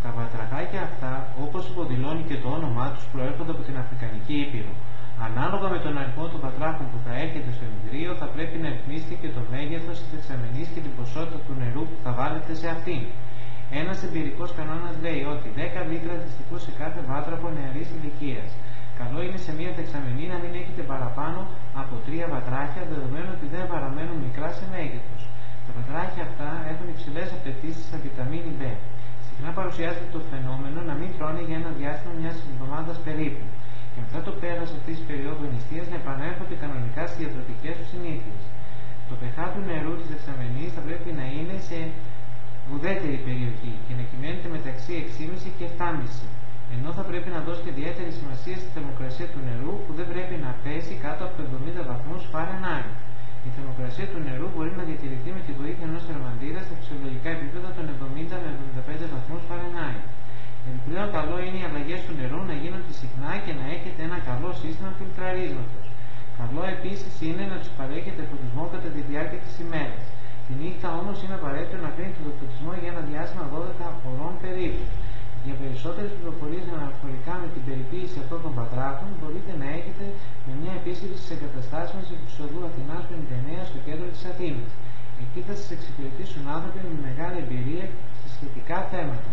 Τα βατραχάκια αυτά, όπως υποδηλώνει και το όνομά τους, προέρχονται από την Αφρικανική Ήπειρο. Ανάλογα με τον αριθμό των βατράχων που θα έχετε στο ενδρίο, θα πρέπει να ρυθμίσετε και το μέγεθος της δεξαμενής και την ποσότητα του νερού που θα βάλετε σε αυτήν. Ένας εμπειρικός κανόνας λέει ότι 10 λίτρα δυστυχού σε κάθε βάτραχο νεαρής ηλικίας. Καλό είναι σε μια δεξαμενή να μην έχετε παραπάνω από 3 βατράχια, δεδομένου ότι δεν παραμένουν μικρά σε μέγεθος. Τα βατράχια αυτά έχουν υψηλές απαιτήσεις στα βιταμίνη B. Συχνά παρουσιάζεται το φαινόμενο να μην τρώνε για ένα διάστημα μιας εβδομάδας περίπου, και μετά το πέρας αυτής της περίοδου νηστείας να επανέρχονται κανονικά στις διατροφικές του συνήθειες. Το pH του νερού της δεξαμενής θα πρέπει να είναι σε ουδέτερη περιοχή και να κυμαίνεται μεταξύ 6,5 και 7,5, ενώ θα πρέπει να δώσετε ιδιαίτερη σημασία στη θερμοκρασία του νερού, που δεν πρέπει να πέσει κάτω από 70 βαθμούς Φαρενάιτ. Η θερμοκρασία του νερού μπορεί να διατηρηθεί με τη βοήθεια ενός θερμαντήρα στα φυσιολογικά επίπεδα των 70 με 75 βαθμούς Φαρενάιτ. Επιπλέον, καλό είναι οι αλλαγές του νερού να γίνονται συχνά και να έχετε ένα καλό σύστημα φιλτραρίσματος. Καλό επίσης είναι να τους παρέχετε φωτισμό κατά τη διάρκεια της ημέρας. Τη νύχτα όμως είναι απαραίτητο να κρίνετε το φωτισμό για ένα διάστημα 12 ωρών περίπου. Για περισσότερες πληροφορίες αναφορικά με την περιποίηση αυτών των βατράχων, μπορείτε να έχετε με μια επίσκεψη στις εγκαταστάσεις της οδού Αθηνάς 59 στο κέντρο της Αθήνας. Εκεί θα σας εξυπηρετήσουν άνθρωποι με μεγάλη εμπειρία σε σχετικά θέματα.